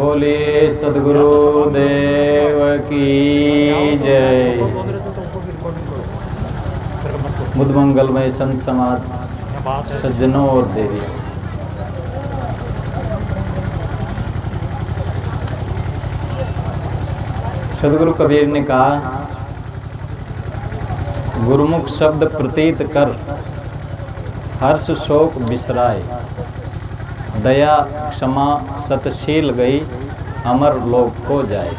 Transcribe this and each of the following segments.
बोलिए सद्गुरु देव की जय। बुद्ध मंगलमय संत समाज सज्जनों और देवी, सदगुरु कबीर ने कहा, गुरुमुख शब्द प्रतीत कर हर्ष शोक बिसराए, दया क्षमा सतशील गई अमर लोक को जाए।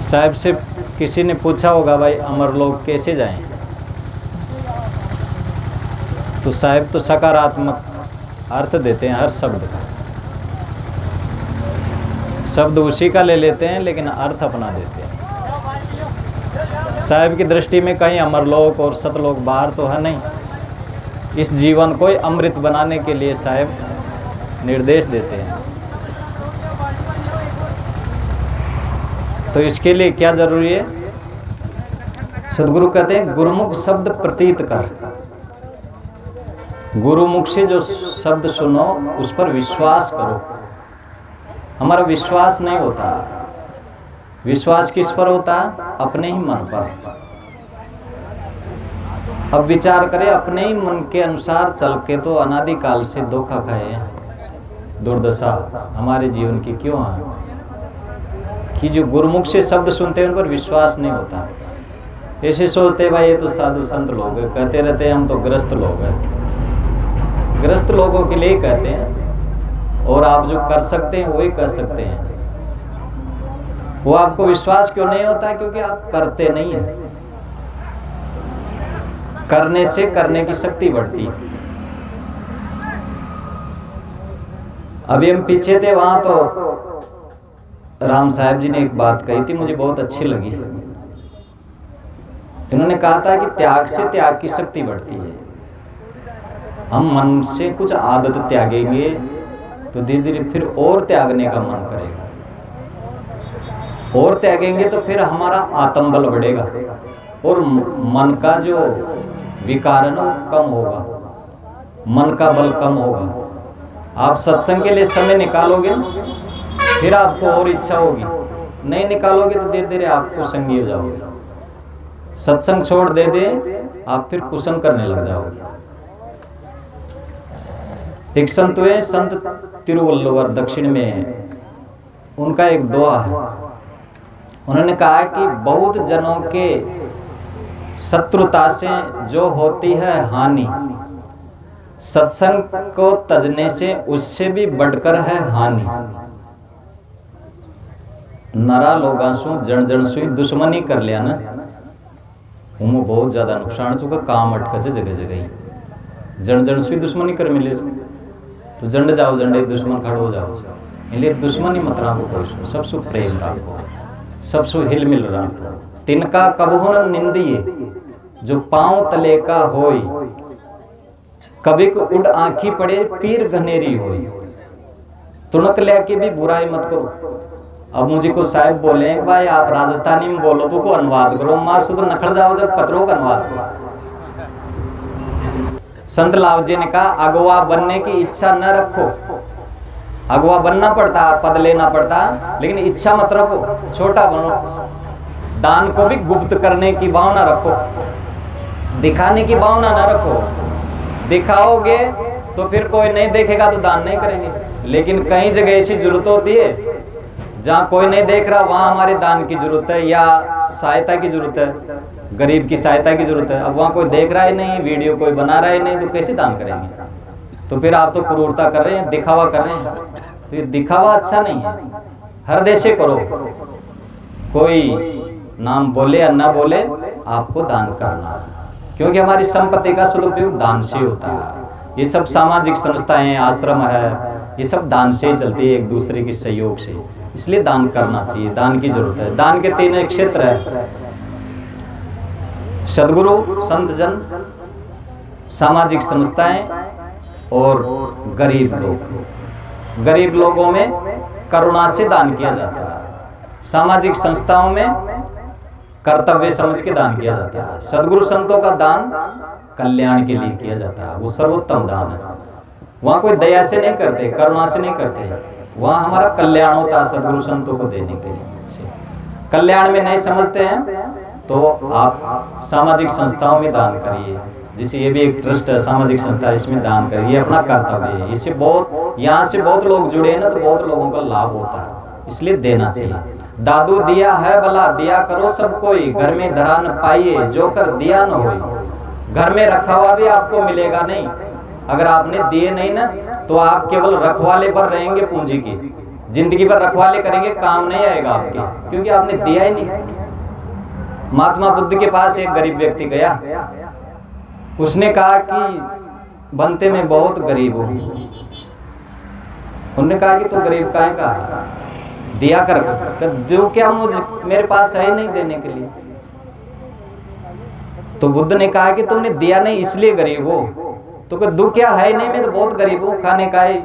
साहब से किसी ने पूछा होगा, भाई अमर लोक कैसे जाएं? तो साहब तो सकारात्मक अर्थ देते हैं हर शब्द का। शब्द उसी का ले लेते हैं लेकिन अर्थ अपना देते हैं। साहब की दृष्टि में कहीं अमरलोक और सतलोक बाहर तो है नहीं। इस जीवन को अमृत बनाने के लिए साहब निर्देश देते हैं। तो इसके लिए क्या जरूरी है? सदगुरु कहते हैं, गुरुमुख शब्द प्रतीत कर। गुरुमुख से जो शब्द सुनो उस पर विश्वास करो। हमारा विश्वास नहीं होता। विश्वास किस पर होता? अपने ही मन पर। अब विचार करें, अपने ही मन के अनुसार चल के तो अनादिकाल से धोखा खाए। दुर्दशा हमारे जीवन की क्यों है कि जो गुरुमुख से शब्द सुनते हैं उन पर विश्वास नहीं होता। ऐसे सोचते भाई ये तो साधु संत लोग हैं, कहते रहते हैं हम तो ग्रस्त लोग हैं। ग्रस्त लोगों के लिए कहते हैं, और आप जो कर सकते हैं वही कर सकते हैं। वो आपको विश्वास क्यों नहीं होता? क्योंकि आप करते नहीं हैं। करने से करने की शक्ति बढ़ती है। अभी हम पीछे थे, वहां तो राम साहब जी ने एक बात कही थी, मुझे बहुत अच्छी लगी। इन्होंने कहा था कि त्याग से त्याग की शक्ति बढ़ती है। हम मन से कुछ आदत त्यागेंगे तो धीरे धीरे फिर और त्यागने का मन करेगा, और त्यागेंगे तो फिर हमारा आत्मबल बढ़ेगा और मन का जो विकार है वो कम होगा, मन का बल कम होगा। आप सत्संग के लिए समय निकालोगे फिर आपको और इच्छा होगी, नहीं निकालोगे तो धीरे धीरे आपको संगी हो जाओगे। सत्संग छोड़ दे आप फिर कुसन करने लग जाओगे। एक संत हुए, संत तिरुवल्लुवर दक्षिण में, उनका एक दुआ है। उन्होंने कहा कि बहुत जनों के शत्रुता से जो होती है हानि, सत्संग को तजने से उससे भी बढ़कर है हानि। नरा लोगां सु जन जन सुई दुश्मनी कर लिया ना, उनको बहुत ज्यादा नुकसान चुका। काम अटक जगह जगह जन जन सुई दुश्मनी कर मिले तो जंड जाओ, जंडे दुश्मन खड़ो हो जाओ। इसलिए दुश्मनी मत राखो कोई, सबसु प्रेम राखो, सबसु हिल मिल राखो। तिनका कबहु न निंदिए जो पांव तले का होई, कभी को उड़ आंखी पड़े पीर घनेरी होई। तुणक ले के भी बुराई मत करो। अब मुझे को साहब बोले भाई आप राजस्थानी में बोलो तो को अनुवाद करो, मार शुद्ध नखड़ जाओ जब पत्रों का अनुवाद करो। संत लाव जी ने कहा, अगवा बनने की इच्छा न रखो। अगवा बनना पड़ता, पद लेना पड़ता, लेकिन इच्छा मत रखो, छोटा बनो। दान को भी गुप्त करने की भावना रखो, दिखाने की भावना ना रखो। दिखाओगे तो फिर कोई नहीं देखेगा तो दान नहीं करेंगे। लेकिन कई जगह ऐसी जरूरत होती है जहाँ कोई नहीं देख रहा, वहाँ हमारे दान की जरूरत है या सहायता की जरूरत है, गरीब की सहायता की जरूरत है। अब वहाँ कोई देख रहा है नहीं, वीडियो कोई बना रहा है नहीं, तो कैसे दान करेंगे? तो फिर आप तो क्रूरता कर रहे हैं, दिखावा कर रहे हैं। तो ये दिखावा अच्छा नहीं है। हृदय से करो, कोई नाम बोले या ना बोले, आपको दान करना, क्योंकि हमारी संपत्ति का सदुपयोग दान से होता है। ये सब सामाजिक संस्थाएं, आश्रम है, ये सब दान से चलती है, एक दूसरे के सहयोग से। इसलिए दान करना चाहिए, दान की जरूरत है। दान के 3 क्षेत्र है: सदगुरु, संत जन, सामाजिक संस्थाएं और गरीब लोग। गरीब लोगों में करुणा से दान किया जाता है, सामाजिक संस्थाओं में कर्तव्य समझ के दान किया जाता है। सदगुरु संतों का दान कल्याण के लिए किया जाता है, वो सर्वोत्तम दान है। वहाँ कोई दया से नहीं करते, करुणा से नहीं करते, वहाँ हमारा कल्याण होता है सदगुरु संतों को देने के लिए। कल्याण में नहीं समझते हैं तो आप सामाजिक संस्थाओं में दान करिए, जैसे ये भी एक ट्रस्ट है सामाजिक संस्था, इसमें दान करिए, अपना कर्तव्य है। इससे बहुत, यहाँ से बहुत लोग जुड़े हैं ना, तो बहुत लोगों का लाभ होता है, इसलिए देना चाहिए। दादू दिया है भला, दिया करो सब कोई, घर में धरा न पाइए जो कर दिया न होई। घर में रखा हुआ भी आपको मिलेगा नहीं, अगर आपने दिए नहीं ना तो आप केवल रखवाले पर रहेंगे, पूंजी की जिंदगी भर रखवाले करेंगे, काम नहीं आएगा आपके, क्योंकि आपने दिया ही नहीं। महात्मा बुद्ध के पास एक गरीब व्यक्ति गया, उसने कहा कि बनते मैं बहुत गरीब हूँ। उन्होंने कहा कि तू गरीब काहे का, दिया कर, दो क्या, मुझे मेरे पास है नहीं देने के लिए। तो बुद्ध ने कहा कि तुमने दिया नहीं इसलिए गरीब हो, तो कोई दुख क्या है नहीं, मैं तो बहुत गरीब हूँ, खाने का ही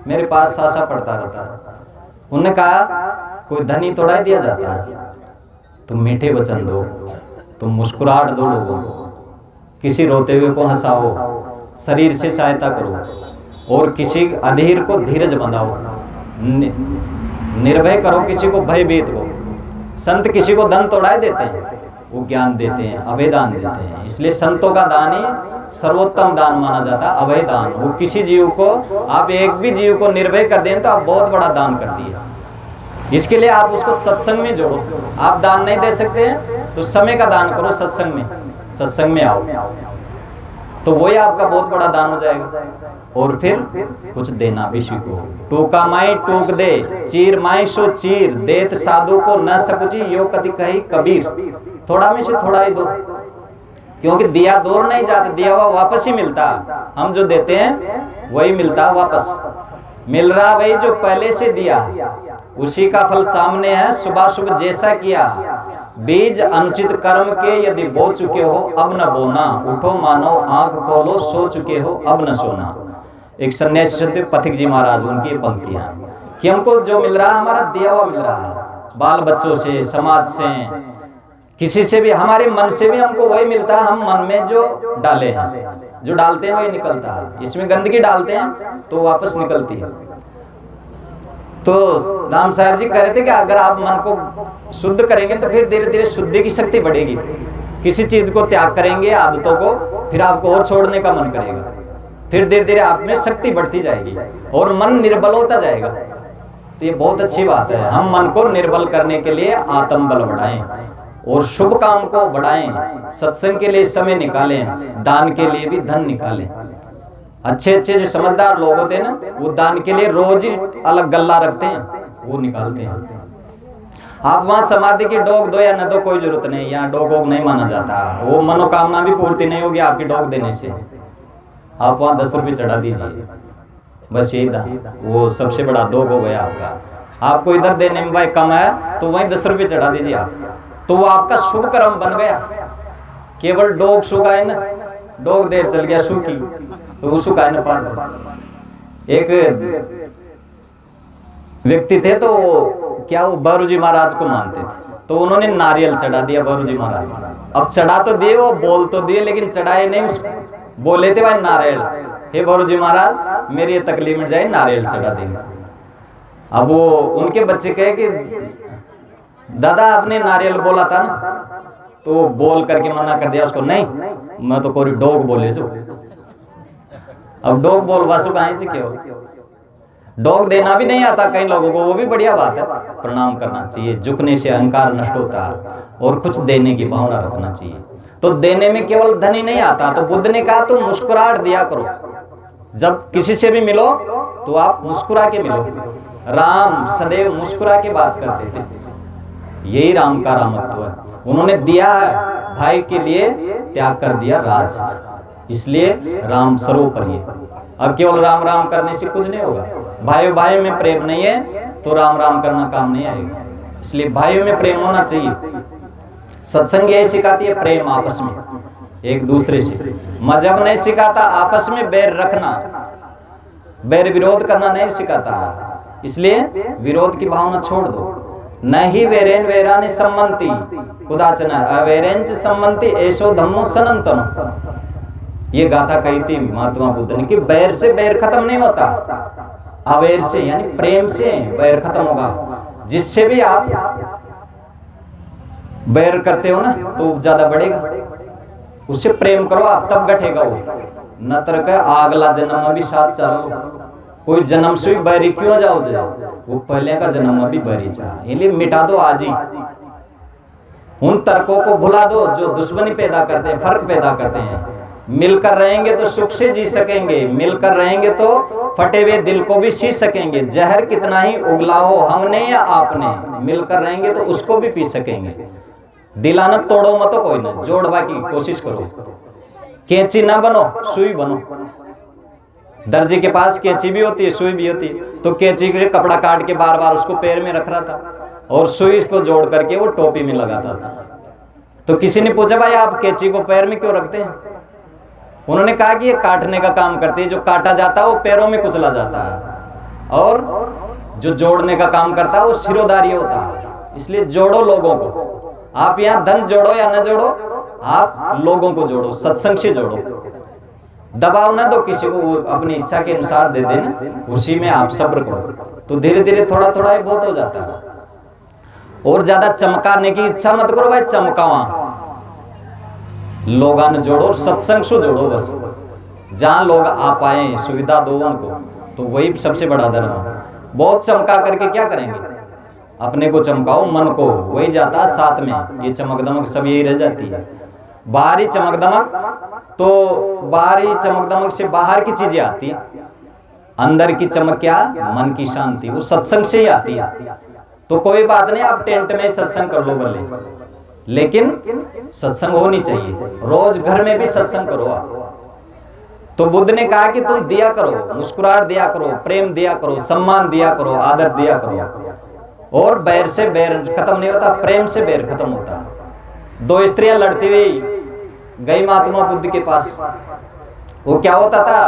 मेरे पास सासा पड़ता रहता है। उन्होंने कहा कोई धनी थोड़ा ही दिया जाता है, तुम मीठे वचन दो, तुम मुस्कुराहट दो लोगों को, किसी रोते हुए को हंसाओ, शरीर से सहायता करो, और किसी अधीर को धीरज बंधाओ, निर्भय करो किसी को, भयभीत को। संत किसी को धन तोड़ा देते हैं, वो ज्ञान देते हैं, अभय दान देते हैं। इसलिए संतों का दान ही सर्वोत्तम दान माना जाता है, अभय दान। वो किसी जीव को, आप एक भी जीव को निर्भय कर दें तो आप बहुत बड़ा दान कर दिए। इसके लिए आप उसको सत्संग में जोड़ो। आप दान नहीं दे सकते हैं तो समय का दान करो, सत्संग में, सत्संग में आओ, तो वही आपका बहुत बड़ा दान हो जाएगा। और फिर कुछ देना भी सीखो। टूका माई टूक दे, चीर माई सो चीर, देत साधु को न सकुची, यो कति कही कबीर। थोड़ा में से थोड़ा ही दो, क्योंकि दिया दूर नहीं जाता, दिया हुआ वापस ही मिलता। हम जो देते हैं वही मिलता वापस, मिल रहा वही जो पहले से दिया, उसी का फल सामने है। सुबह सुबह जैसा किया, बीज अनुचित कर्म के यदि बो चुके हो अब न बोना, उठो मानो आंख खोलो सो चुके हो अब न सोना। एक सन्यासी संत पथिक जी महाराज, उनकी ये पंक्तियां कि हमको जो मिल रहा है हमारा दिया हुआ मिल रहा है, बाल बच्चों से, समाज से, किसी से भी, हमारे मन से भी हमको वही मिलता है। हम मन में जो डाले हैं, जो डालते हैं वही निकलता है। इसमें गंदगी डालते हैं तो वापस निकलती है। तो राम साहब जी कह रहे थे कि अगर आप मन को शुद्ध करेंगे तो फिर धीरे धीरे शुद्धि की शक्ति बढ़ेगी। किसी चीज को त्याग करेंगे, आदतों को, फिर आपको और छोड़ने का मन करेगा, फिर धीरे धीरे आप में शक्ति बढ़ती जाएगी और मन निर्बल होता जाएगा। तो ये बहुत अच्छी बात है। हम मन को निर्बल करने के लिए आत्म बल बढ़ाएं और शुभ काम को बढ़ाएं, सत्संग के लिए समय निकालें, दान के लिए भी धन निकालें। अच्छे अच्छे जो समझदार लोग होते हैं ना, वो दान के लिए रोज ही अलग गल्ला रखते हैं, वो निकालते हैं। आप वहाँ समाधि की डोग दो या न दो, कोई जरूरत नहीं, यहाँ डोग वोग नहीं माना जाता। वो मनोकामना भी पूर्ति नहीं होगी आपकी डोग देने से। आप वहाँ 10 रुपये चढ़ा दीजिए, बस यही था, वो सबसे बड़ा डोग हो गया आपका। आपको इधर देने में भाई कम है तो वहीं 10 रुपये चढ़ा दीजिए आप, तो वो आपका शुभ कर्म बन गया। केवल डोग सुखाए ना, डोग देर चल गया सूखी, तो वो सुखाए ना पार। एक व्यक्ति थे तो क्या वो बहरू जी महाराज को मानते थे, तो उन्होंने नारियल चढ़ा दिया बहरू जी महाराज को। अब चढ़ा तो दिए, वो बोल तो दिए, लेकिन चढ़ाए नहीं उसको। बोले थे भाई नारियल, हे बहरू जी महाराज मेरी ये तकलीफ में जाए, नारियल चढ़ा देंगे। अब वो उनके बच्चे कहे कि दादा आपने नारियल बोला था ना, तो बोल करके मना कर दिया उसको, नहीं मैं तो कोई डोग बोले जो। अब डोग बोल वासु कहाँ से क्यों, डोग देना भी नहीं आता कई लोगों को, वो भी बढ़िया बात है। प्रणाम करना चाहिए, झुकने से अहंकार नष्ट होता है और कुछ देने की भावना रखना चाहिए। तो देने में केवल धन ही नहीं आता, तो बुद्ध ने कहा तुम मुस्कुराहट दिया करो। जब किसी से भी मिलो तो आप मुस्कुरा के मिलो। राम सदैव मुस्कुरा के बात करते थे, यही राम का रामत्व है। उन्होंने दिया है भाई के लिए, त्याग कर दिया राज, इसलिए राम सर्वोपरि है। अब केवल राम राम करने से कुछ नहीं होगा। भाइयों भाइयों में प्रेम नहीं है तो राम राम करना काम नहीं आएगा। इसलिए भाइयों में प्रेम होना चाहिए। सत्संग यही सिखाती है, प्रेम आपस में एक दूसरे से। मजहब नहीं सिखाता आपस में बैर रखना, बैर विरोध करना नहीं सिखाता। इसलिए विरोध की भावना छोड़ दो। नहीं वेरेन वेरानि सम्मंति कुदाचन अवेरेंच सम्मंति ऐसो धम्मो सनातन। ये गाथा कही थी महात्मा बुद्ध ने कि बैर से बैर खत्म नहीं होता, अवैर से यानी प्रेम से बैर खत्म होगा। जिससे भी आप बैर करते हो ना तो ज्यादा बढ़ेगा, उससे प्रेम करो आप, तब घटेगा वो। नतर का अगला जन्म में भी साथ चलो, कोई जन्म से भी बैरी क्यों जाओ वो पहले का जन्म में भी बैरी चाह, इसलिए मिटा दो आज ही। उन तर्कों को भुला दो जो दुश्मनी पैदा करते हैं, फर्क पैदा करते हैं। मिलकर रहेंगे तो सुख से जी सकेंगे, मिलकर रहेंगे तो फटे हुए दिल को भी सी सकेंगे। जहर कितना ही उगला हो हमने या आपने, मिलकर रहेंगे तो उसको भी पी सकेंगे। दिलाना तोड़ो मत कोई ना, जोड़वा की कोशिश करो। कैंची ना बनो, सुई बनो। दर्जी के पास कैंची भी होती है, सुई भी होती है, तो कैंची के कपड़ा काट के बार बार उसको पैर में रख रहा था और सुई को जोड़ करके वो टोपी में लगाता था। तो किसी ने पूछा भाई आप कैंची को पैर में क्यों रखते हैं? उन्होंने कहा कि ये काटने का काम करती है, जो काटा जाता है वो पैरों में कुचला जाता है, और जो जोड़ने का काम करता है वो सिरोधारी होता है। इसलिए जोड़ो लोगों को। आप यहाँ धन जोड़ो या न जोड़ो, आप लोगों को जोड़ो, सत्संग से जोड़ो। दबाव ना दो किसी को, वो अपनी इच्छा के अनुसार दे देना, उसी में आप सब्र करो तो धीरे धीरे थोड़ा थोड़ा ही बहुत हो जाता है। और ज्यादा चमकाने की इच्छा मत करो भाई, चमकावा लोगान जोड़ो, सत्संग से जोड़ो बस। जहाँ लोग आ पाए सुविधा दो उनको, तो वही सबसे बड़ा धर्म है। बहुत चमका करके क्या करेंगे? अपने को चमकाओ, मन को, वही जाता साथ में। ये चमक दमक सब यही रह जाती है। बाहरी चमक दमक, तो बाहरी चमक दमक से बाहर की चीजें आती है, अंदर की चमक क्या? मन की शांति, वो सत्संग से ही आती है। तो कोई बात नहीं, आप टेंट में सत्संग कर लो भले, लेकिन सत्संग होनी चाहिए। रोज घर में भी सत्संग करो आप। तो बुद्ध ने कहा कि तुम दिया करो, मुस्कुराहट दिया करो, प्रेम दिया करो, सम्मान दिया करो, आदर दिया करो। और बैर से बैर खत्म नहीं होता, प्रेम से बैर खत्म होता। दो स्त्रियां लड़ती हुई गई महात्मा बुद्ध के पास। वो क्या होता था,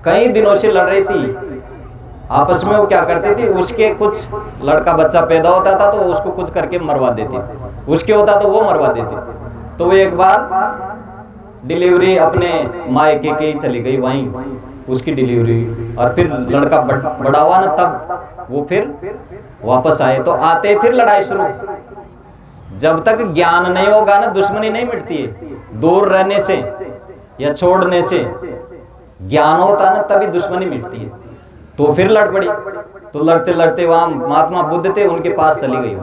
कई दिनों से लड़ रही थी आपस में। वो क्या करती थी, उसके कुछ लड़का बच्चा पैदा होता था तो उसको कुछ करके मरवा देती थी, उसके होता तो वो मरवा देती थी। तो वो एक बार डिलीवरी अपने मायके के चली गई, वहीं उसकी डिलीवरी, और फिर लड़का बड़ा हुआ ना, तब वो फिर वापस आए। तो आते फिर लड़ाई शुरू। जब तक ज्ञान नहीं होगा ना, दुश्मनी नहीं मिटती है। दूर रहने से या छोड़ने से, ज्ञान होता ना तभी दुश्मनी मिटती है। तो फिर लड़ पड़ी। तो लड़ते लड़ते वहां महात्मा बुद्ध थे, उनके पास चली गई।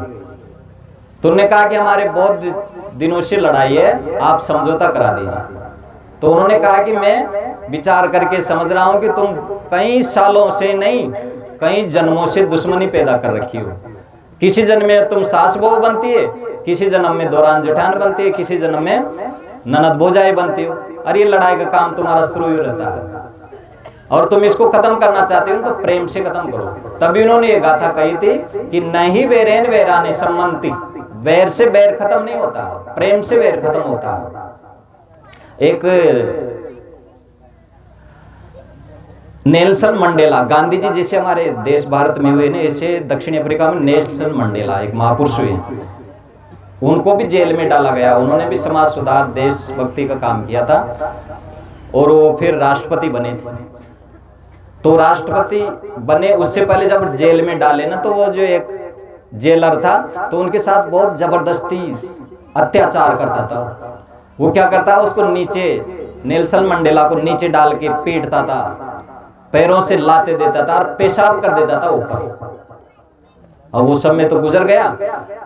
तो उन्होंने कहा कि हमारे बहुत दिनों से लड़ाई है, आप समझौता करा दीजिए। तो उन्होंने कहा कि मैं विचार करके समझ रहा हूं कि तुम कई सालों से नहीं, कई जन्मों से दुश्मनी पैदा कर रखी हो। किसी जन्म में तुम सास बहू बनती है, किसी जन्म में दौरान जेठान बनती है, किसी जन्म में ननद भौजाई बनती हो। अरे ये लड़ाई का काम तुम्हारा शुरू ही रहता है, और तुम इसको खत्म करना चाहते हो तो प्रेम से खत्म करो। तभी उन्होंने ये गाथा कही थी कि नहीं वेरेन वेराने सम्मति, बैर से बैर खत्म नहीं होता, प्रेम से बैर खत्म होता। एक नेल्सन मंडेला, गांधी जी जैसे हमारे देश भारत में हुए ना, ऐसे दक्षिण अफ्रीका में नेल्सन मंडेला एक महापुरुष हुए, उनको भी जेल में डाला गया। उन्होंने भी समाज सुधार, देशभक्ति का काम किया था, और वो फिर राष्ट्रपति बने थे। तो राष्ट्रपति बने उससे पहले जब जेल में डाले ना, तो वो जो एक जेलर था तो उनके साथ बहुत जबरदस्ती अत्याचार करता था। वो क्या करता, उसको नीचे, नेल्सन मंडेला को नीचे डाल के पीटता था, पैरों से लाते देता था और पेशाब कर देता था ऊपर। और वो समय तो गुजर गया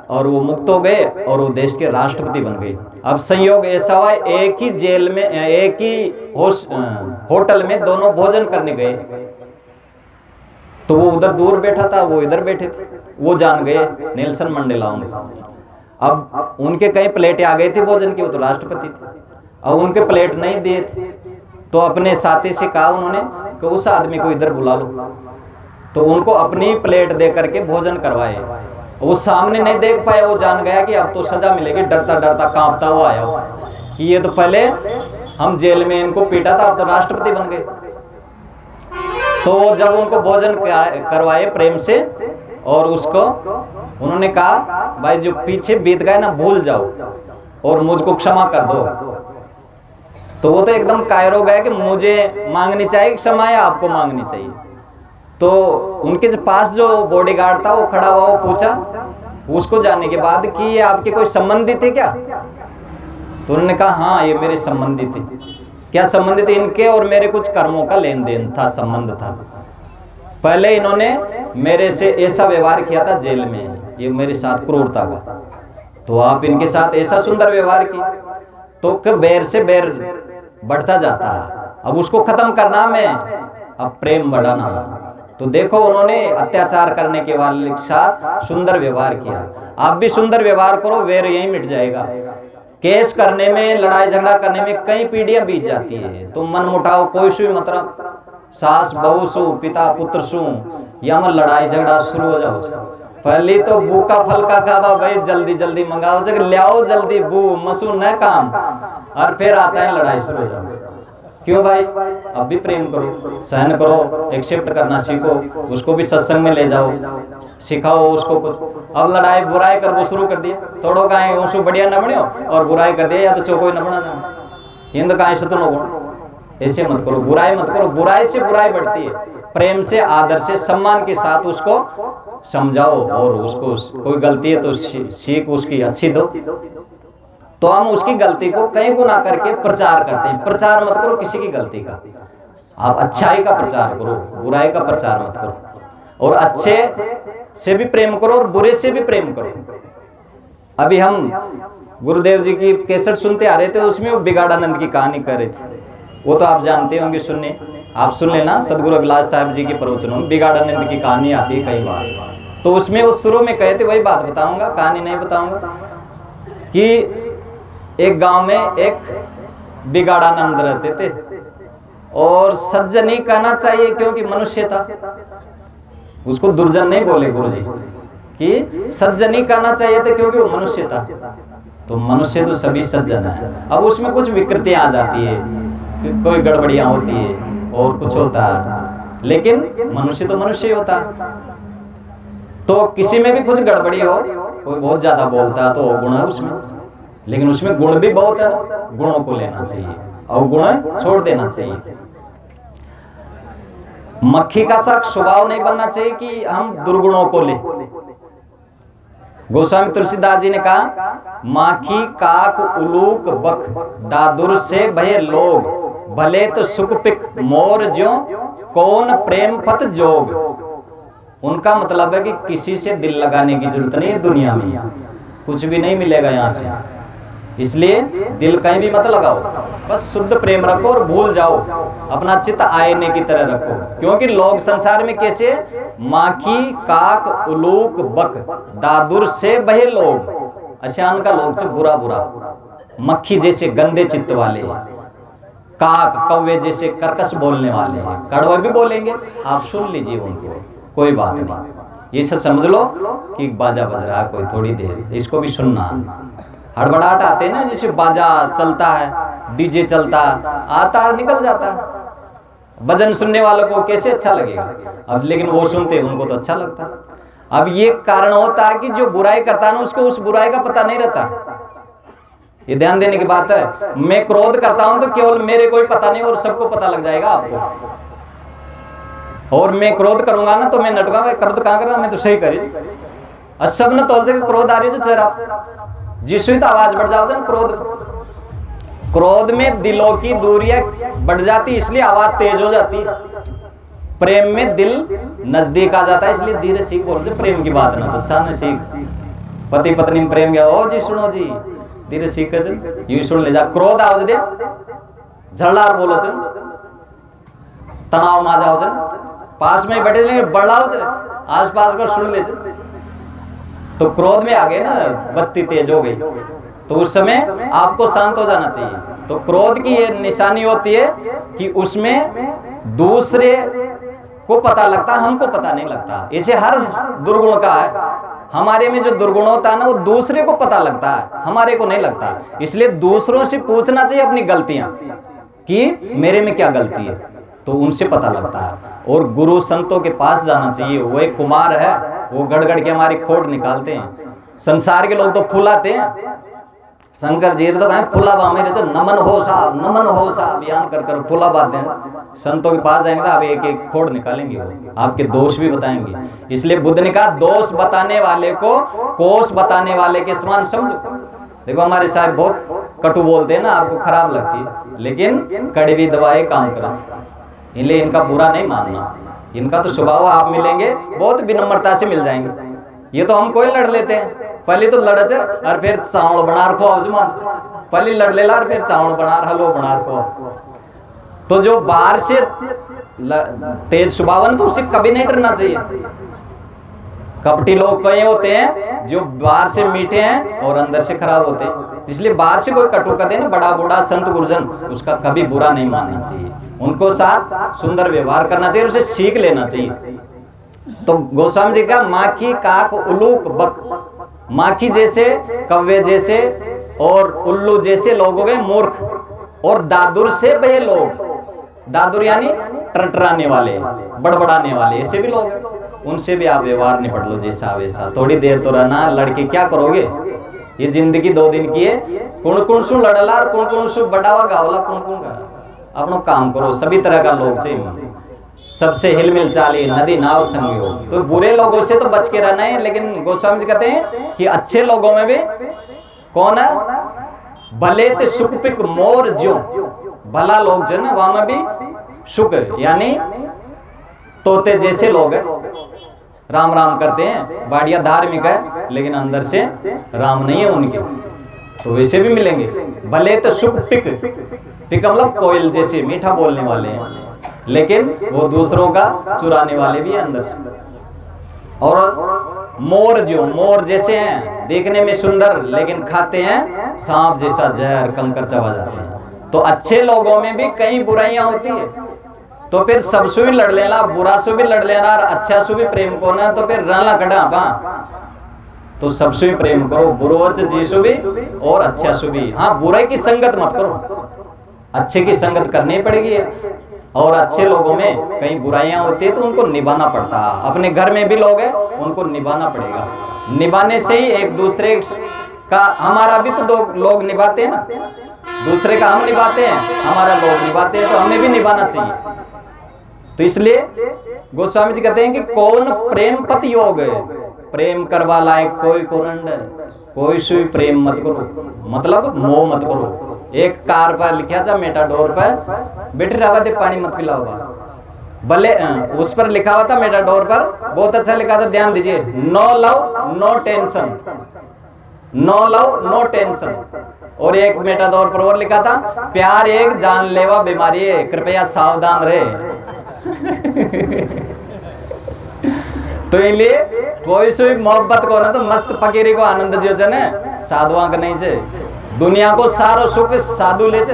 और वो मुक्त हो गए और वो देश के राष्ट्रपति बन गए। अब संयोग ऐसा हुआ, एक ही जेल में, एक ही होटल में दोनों भोजन करने गए। तो वो उधर दूर बैठा था, वो इधर बैठे थे। वो जान गए नेल्सन मंडेला उनको। अब उनके कई प्लेटें आ गई थी भोजन की, वो तो राष्ट्रपति थे। अब उनके प्लेट नहीं दिए थे, तो अपने साथी से कहा उन्होंने कि उस आदमी को इधर बुला लो। तो उनको अपनी प्लेट दे करके भोजन करवाए। वो सामने नहीं देख पाया, वो जान गया कि अब तो सजा मिलेगी। डरता डरता कांपता हुआ आया कि ये तो पहले हम जेल में इनको पीटा था, अब तो राष्ट्रपति बन गए। तो जब उनको भोजन करवाए प्रेम से, और उसको उन्होंने कहा भाई जो पीछे बीत गए ना भूल जाओ और मुझको क्षमा कर दो। तो वो तो एकदम कायर हो गया कि मुझे मांगनी चाहिए क्षमा या आपको मांगनी चाहिए। तो उनके पास जो बॉडीगार्ड था वो खड़ा हुआ, वो पूछा उसको जानने के बाद कि ये आपके कोई संबंधी थे क्या? तो उन्होंने कहा हाँ ये मेरे संबंधी थे। क्या संबंधी थे? इनके और मेरे कुछ कर्मों का लेन देन था, संबंध था। पहले इन्होंने मेरे से ऐसा व्यवहार किया था जेल में, ये मेरे साथ क्रूरता का, तो आप इनके साथ ऐसा सुंदर व्यवहार किया, तो बैर से बैर बढ़ता जाता है। अब उसको खत्म करना में, अब प्रेम बढ़ाना। तो देखो उन्होंने अत्याचार करने के वाले के साथ सुंदर व्यवहार किया। आप भी सुंदर व्यवहार करो, वैर यही मिट जाएगा। केस करने में, लड़ाई झगड़ा करने में कई पीढ़ियां बीत जाती है। तो मन मुटाओ कोई सी मतलब सास बहू सु, पिता पुत्र सु, या मत लड़ाई झगड़ा शुरू हो जाओ। पहले तो बू का फल का खावा भाई, जल्दी जल्दी मंगाओ, जगह लियाओ जल्दी बू मसू न काम, और फिर आता है लड़ाई शुरू हो जाओ। क्यों भाई? अब भी प्रेम करो, सहन करो, एक्सेप्ट करना सीखो, उसको भी सत्संग में ले जाओ, सिखाओ उसको कुछ। अब लड़ाई बुराई कर वो शुरू कर दिया, थोड़ो कहीं उसको बढ़िया न बनियो और बुराई कर दिया, या तो चौको न बना जाए हिंद कहीं से तो न। ऐसे मत करो, बुराई मत करो, बुराई से बुराई बढ़ती है। प्रेम से, आदर से, सम्मान के साथ उसको समझाओ, और उसको कोई गलती है तो सीख उसकी अच्छी दो। तो हम उसकी गलती को कई गुना करके प्रचार करते हैं। प्रचार मत करो किसी की गलती का, आप अच्छाई का प्रचार करो, बुराई का प्रचार मत करो। और अच्छे से भी प्रेम करो और बुरे से भी प्रेम करो। अभी हम गुरुदेव जी की कैसेट सुनते आ रहे थे, उसमें वो बिगाड़ानंद की कहानी कर रहे थे, वो तो आप जानते होंगे, सुनने आप सुन लेना। सदगुरु अभिलाष साहब जी के प्रवचनों में बिगाड़ानंद की कहानी आती है कई बार। तो उसमें वो शुरू में कहे थे, वही बात बताऊंगा, कहानी नहीं बताऊंगा, कि एक गांव में एक बिगाड़ानंद रहते थे, और सज्जन नहीं कहना चाहिए क्योंकि मनुष्य था, उसको दुर्जन नहीं बोले गुरुजी, कि सज्जन नहीं कहना चाहिए था क्योंकि वो मनुष्य था। तो मनुष्य तो सभी सज्जन है। अब उसमें कुछ विकृतियां आ जाती है, कोई गड़बड़ियां होती है और कुछ होता है, लेकिन मनुष्य तो मनुष्य ही होता। तो किसी में भी कुछ गड़बड़ी हो, कोई बहुत ज्यादा बोलता है तो गुण है उसमें, लेकिन उसमें गुण भी बहुत है, गुणों को लेना चाहिए और गुण छोड़ देना चाहिए। मक्खी का सा स्वभाव नहीं बनना चाहिए कि हम दुर्गुणों को ले। गोस्वामी तुलसीदास जी ने कहा, माखी काक उलूक बक दादुर से भय लोग, भले तो सुख पिक मोर ज्यों कौन प्रेम पत जोग। उनका मतलब है कि किसी से दिल लगाने की जरूरत नहीं है, दुनिया में कुछ भी नहीं मिलेगा यहाँ से, इसलिए दिल कहीं भी मत लगाओ, बस शुद्ध प्रेम रखो और भूल जाओ, अपना चित्त आईने की तरह रखो। क्योंकि लोग संसार में कैसे, माखी काक उलूक बक दादुर से बहे लोग, अशान का लोग से बुरा बुरा, मक्खी जैसे गंदे चित्त वाले, काक कौवे जैसे कर्कश बोलने वाले हैं, कड़वा भी बोलेंगे, आप सुन लीजिए उनको, कोई बात नहीं, ये सब समझ लो कि बाजा बज रहा है कोई थोड़ी देर, इसको भी सुनना। हड़बड़ाहट आते हैं ना, जैसे बाजा चलता है, डीजे चलता आता और निकल जाता है, भजन सुनने वालों को कैसे अच्छा लगेगा। अब लेकिन वो सुनते उनको तो अच्छा लगता है। अब ये कारण होता है कि जो बुराई करता है ना, उसको उस बुराई का पता नहीं रहता। ये ध्यान देने की बात है। मैं क्रोध करता हूं तो केवल मेरे को ही पता नहीं और सबको पता लग जाएगा आपको। और मैं क्रोध करूंगा ना तो मैं नटका, क्रोध कहां कर रहा, मैं तो सही करी, सब न तोल से क्रोध आ रही है चेहरा जिससे तो आवाज बढ़ जाओ ना। क्रोध में दिलों की दूरियां बढ़ जाती, इसलिए आवाज तेज हो जाती है। प्रेम में दिल नजदीक आ जाता है, इसलिए धीरे सीख बोलते, प्रेम की बात ना तो सामने सीख। पति पत्नी में प्रेम गया, ओ जी सुनो जी, धीरे सीख कर यू सुन ले जा। क्रोध आवाज दे झड़लार बोलो चल, तनाव में आ जाओ चल, पास में बैठे लेंगे बढ़ाओ से आस पास को सुन ले चल। तो क्रोध में आ गए ना, बत्ती तेज हो गई, तो उस समय आपको शांत हो जाना चाहिए। तो क्रोध की ये निशानी होती है कि उसमें दूसरे को पता लगता, हमको पता नहीं लगता। इसे हर दुर्गुण का है, हमारे में जो दुर्गुण होता है ना वो दूसरे को पता लगता है, हमारे को नहीं लगता। इसलिए दूसरों से पूछना चाहिए अपनी गलतियां कि मेरे में क्या गलती है, तो उनसे पता लगता है। और गुरु संतों के पास जाना चाहिए, वो एक कुमार है, वो गड़ गड़ के हमारी खोट निकालते हैं। संसार के लोग तो फुलाते हैं, शंकर जी तो कहें फुलाबा मेरे तो नमन हो साहब बयान कर कर फुलाबा दें। संतों के पास जाएंगे तो आप एक एक खोड़ निकालेंगे, वो आपके दोष भी बताएंगे। इसलिए बुद्ध ने कहा दोष बताने वाले को कोष बताने वाले के समान समझो। देखो हमारे साहब बहुत कटु बोलते हैं ना, आपको खराब लगती है, लेकिन कड़वी दवाएं काम कर, इसलिए इनका बुरा नहीं मानना। इनका तो स्वभाव आप मिलेंगे बहुत विनम्रता से मिल जाएंगे। ये तो हम कोई लड़ लेते हैं, पहले तो लड़च और फिर चावल बना रखो, पहले लड़ लेला और फिर चावल बना हलवा बना रखो। तो जो बाहर से तेज स्वभाव तो उसे कभी नहीं डरना चाहिए। कपटी लोग कई होते हैं जो बाहर से मीठे हैं और अंदर से खराब होते हैं। इसलिए बाहर से कोई कटु कर दे ना, बड़ा बूढ़ा संत गुरुजन, उसका कभी बुरा नहीं मानना चाहिए। उनको साथ सुंदर व्यवहार करना चाहिए, उसे सीख लेना चाहिए। तो गोस्वामी जी का माखी काक उलूक बक, माखी जैसे कव्वे जैसे और उल्लू जैसे लोग हो गए मूर्ख, और दादुर से बहे लोग, दादुर यानी टरटराने वाले बड़बड़ाने वाले, ऐसे भी लोग, उनसे भी आप व्यवहार निपट लो जैसा वैसा। थोड़ी देर तो रहना, लड़के क्या करोगे, ये जिंदगी 2 दिन की है। कुण कुण सु लड़ला और कुण कुण सु बड़ावा गावला, कुण कुण का अपना काम करो। सभी तरह का लोग चाहिए, सबसे हिलमिल चाली नदी नाव संयोग। तो बुरे लोगों से तो बच के रहना है, लेकिन गोस्वामी जी कहते हैं कि अच्छे लोगों में भी कौन है, भले ते सुख पिक मोर ज्यो, भला लोग जो ना वहां में भी सुख यानी तोते जैसे लोग हैं, राम राम करते हैं, बाड़िया धार्मिक है लेकिन अंदर से राम नहीं है उनके, तो वैसे भी मिलेंगे। भले तो सुख पिक, पिक मतलब कोयल जैसे मीठा बोलने वाले हैं, लेकिन वो दूसरों का चुराने वाले भी हैं अंदर से। और मोर जो मोर जैसे हैं, देखने में सुंदर लेकिन खाते हैं सांप जैसा जहर, कंकर चबा जाते हैं। तो अच्छे लोगों में भी कई बुराइयां होती है, तो फिर सबसे भी लड़ लेना, बुरा से भी लड़ लेना और अच्छा से भी प्रेम को ना, तो फिर रहना कड़ा बा। तो सबसे भी प्रेम करो, बुरोच जीसु भी और अच्छा से भी। हाँ, बुरे की संगत मत करो, अच्छे की संगत करनी पड़ेगी। और अच्छे लोगों में कई बुराइयां होती है तो उनको निभाना पड़ता है। अपने घर में भी लोग हैं, उनको निभाना पड़ेगा। निभाने से ही एक दूसरे का, हमारा भी तो लोग निभाते हैं ना, दूसरे का हम निभाते हैं, हमारा लोग निभाते हैं, तो हमें भी निभाना चाहिए। तो इसलिए गोस्वामी जी कहते हैं कि कौन प्रेम पत योग है, प्रेम करवा लायक कोई कोरंड, कोई सुई प्रेम मत करो, मतलब मोह मत करो। एक कार पर लिखा था मेटाडोर पर, बैठे रहा थे पानी मत पिलाओ, भले उस पर लिखा हुआ था मेटाडोर पर, बहुत अच्छा लिखा था, ध्यान दीजिए, no love no tension, no love no tension. और एक मेटाडोर पर और लिखा था, प्यार एक जानलेवा बीमारी है, कृपया सावधान रहे। तो इसलिए कोई से मोहब्बत को ना, तो मस्त फकीरी को आनंद जो है ना, साधुआ का नहीं से, दुनिया को सारो सुख साधु ले जे।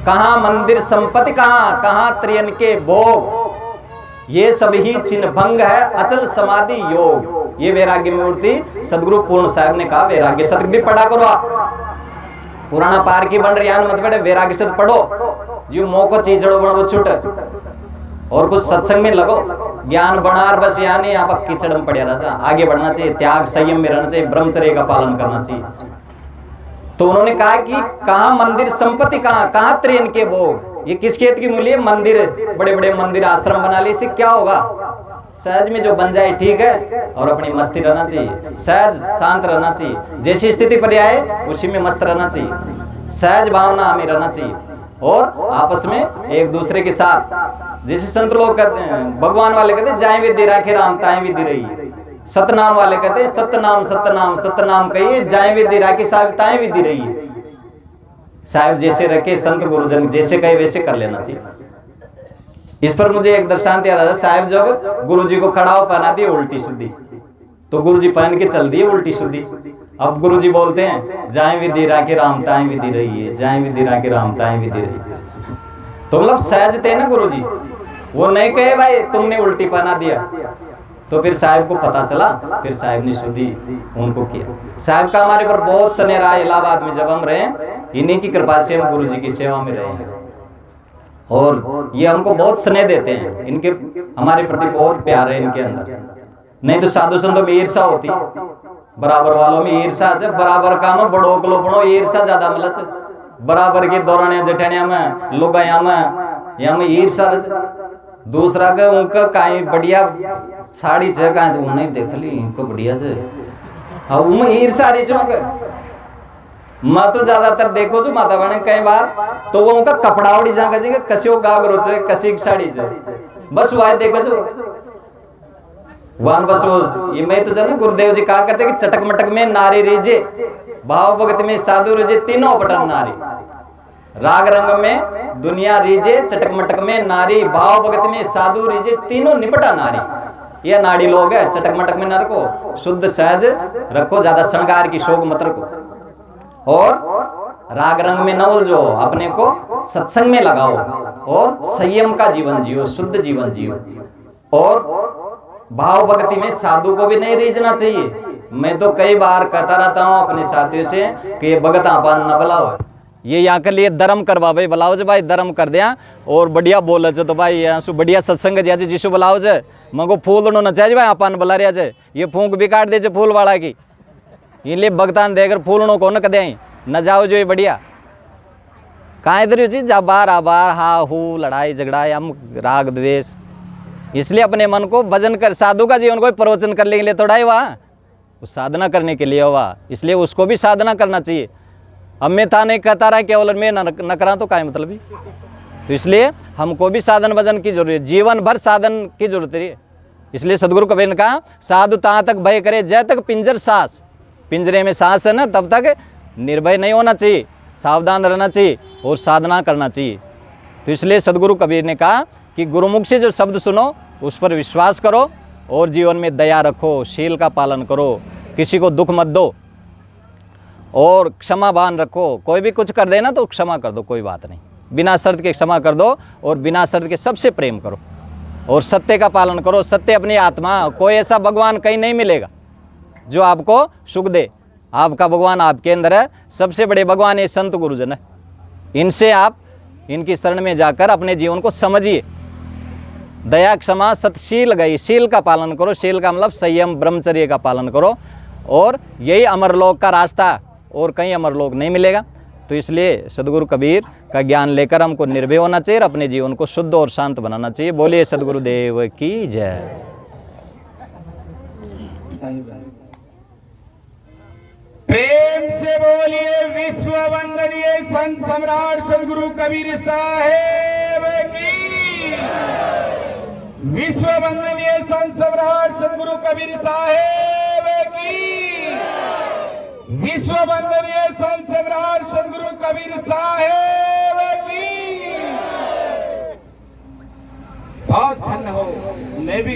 कहाँ मंदिर संपत्ति, कहाँ त्रियन के भोग, ये सभी चिन्ह भंग है अचल समाधि योग। ये वैराग्य मूर्ति सदगुरु पूर्ण साहब ने कहा। वैराग्य सत भी पढ़ा करो आप, पुराना पार की बन रही मत बैठे, वैराग्य सत पढ़ो, जो मोह को चीजड़ो बनो छूट, और कुछ सत्संग में लगो, ज्ञान बनार बस यानी आप कीचड़ में पड़े रहना, आगे बढ़ना चाहिए, त्याग संयम में रहना चाहिए, ब्रह्मचर्य का पालन करना चाहिए। तो उन्होंने कहा कि कहाँ मंदिर संपत्ति, कहाँ त्रेन के भोग, ये किस खेत की मूल्य, मंदिर, बड़े बड़े मंदिर आश्रम बना लिए, इससे क्या होगा, सहज में जो बन जाए ठीक है, और अपनी मस्ती रहना चाहिए, सहज शांत रहना चाहिए, जैसी स्थिति पर आए उसी में मस्त रहना चाहिए, सहज भावना हमें रहना चाहिए, और आपस में एक दूसरे के साथ, जैसे संत लोग कहते हैं, भगवान वाले कहते हैं, जाए विधि राखे राम ताए विधि रही, सतनाम वाले कहते हैं, सतनाम सतनाम सतनाम कहिए, जाए विधि राखी साहब ताए विधि रही। साहब जैसे रखे, संत गुरुजन जैसे कहे वैसे कर लेना चाहिए। इस पर मुझे एक दृष्टांत याद आता है, साहब जब गुरुजी को खड़ाव पहना दिए उल्टी सीधी, तो गुरुजी पहन के चल दिए उल्टी सीधी। अब गुरुजी बोलते हैं, जाए विधि राखे राम ताए विधि रही है, जाए विधि राखे राम ताए विधि रही। तो मतलब सहज थे ना गुरुजी, वो नहीं कहे भाई तुमने उल्टी पहना दिया। तो फिर साहब को पता चला, फिर साहब ने शुद्धि उनको किया। साहब का हमारे पर बहुत स्नेह रहा। इलाहाबाद में जब हम रहे, इन्हीं की कृपा से हम गुरुजी की सेवा में रहे हैं, और ये हमको बहुत स्नेह देते हैं, इनके हमारे प्रति बहुत प्यार है इनके अंदर। नहीं तो साधु संतों में ईर्षा होती, बराबर वालों में ईर्षा है, बराबर काम बड़ो कलो बड़ो ईर्षा ज्यादा मिला छे। बराबर की दौरानिया जेठानिया में लुगाया में या में ईर्षा रहे। दूसरा के उनका काई बढ़िया साड़ी छे काई तो उन्हें देख ली उनको बढ़िया से हाँ उनमें ईर्षा रही छे। मैं तो ज्यादातर देखो जो माता बहने कई बार तो वो उनका कपड़ा उड़ी जा कसी गागरो छे कसी की साड़ी छे बस वह देखो जो वन बस वो ये मैं तो जाना गुरुदेव जी कहा करते कि चटक मटक में नारी रीजे भाव भगत में साधु रीजे तीनों पटन नारी। राग रंग में दुनिया रीजे चटक मटक में नारी भाव भगत में साधु रीजे तीनों निपटा नारी। ये नाड़ी लोग है चटक मटक में न रखो शुद्ध सहज रखो ज्यादा श्रृंगार की शोक मत रखो और राग रंग में न उलझो अपने को सत्संग में लगाओ और संयम का जीवन जियो शुद्ध जीवन जियो और भाव भक्ति में साधु को भी नहीं रीझना चाहिए। मैं तो कई बार कहता रहता हूँ अपने साथियों से कि ये भगत आपान न बुलाओ ये यहाँ के लिए धर्म करवा भाई बुलाओ जो भाई धर्म कर दिया और बढ़िया बोल तो भाई यहाँ बढ़िया सत्संग जैसे जिसु बुलाओ जे मगो फूल उड़ना चाहिए भाई आपान बुला रहा जे ये फूंक भी काट दे फूल वाला की इसलिए भगतान देकर फूलनों को न कदे न जाओ जो ये बढ़िया कहाँ इधर चीज जा बार आबार हा हू लड़ाई झगड़ा हम राग द्वेष। इसलिए अपने मन को भजन कर साधु का जीवन को प्रवचन करने के लिए थोड़ा ही वहाँ साधना करने के लिए हुआ इसलिए उसको भी साधना करना चाहिए। अब मैं था नहीं कहता रहा केवल मैं न करा तो क्या मतलब ही। तो इसलिए हमको भी साधन भजन की जरूरत है जीवन भर साधन की जरूरत है। इसलिए सदगुरु कबीर ने कहा साधु ता तक भय करे जय तक पिंजर सांस। पिंजरे में सांस है ना तब तक निर्भय नहीं होना चाहिए सावधान रहना चाहिए और साधना करना चाहिए। तो इसलिए सदगुरु कबीर ने कहा कि गुरुमुख से जो शब्द सुनो उस पर विश्वास करो और जीवन में दया रखो शील का पालन करो किसी को दुख मत दो और क्षमावान रखो। कोई भी कुछ कर देना तो क्षमा कर दो कोई बात नहीं बिना शर्त के क्षमा कर दो और बिना शर्त के सबसे प्रेम करो और सत्य का पालन करो। सत्य अपनी आत्मा कोई ऐसा भगवान कहीं नहीं मिलेगा जो आपको सुख दे। आपका भगवान आपके अंदर है। सबसे बड़े भगवान ये संत गुरुजन है। इनसे आप इनकी शरण में जाकर अपने जीवन को समझिए। दया क्षमा सतशील गई शील का पालन करो। शील का मतलब संयम ब्रह्मचर्य का पालन करो और यही अमरलोक का रास्ता और कहीं अमरलोक नहीं मिलेगा। तो इसलिए सदगुरु कबीर का ज्ञान लेकर हमको निर्भय होना चाहिए और अपने जीवन को शुद्ध और शांत बनाना चाहिए। बोलिए सदगुरुदेव की जय। प्रेम से बोलिए विश्व वंदनीय संत सम्राट सदगुरु कबीर साहेब की। विश्व वंदनीय संत सम्राट सदगुरु कबीर साहेब की। विश्व वंदनीय संत सम्राट सदगुरु कबीर साहेब की। बहुत धन्य हो। मैं भी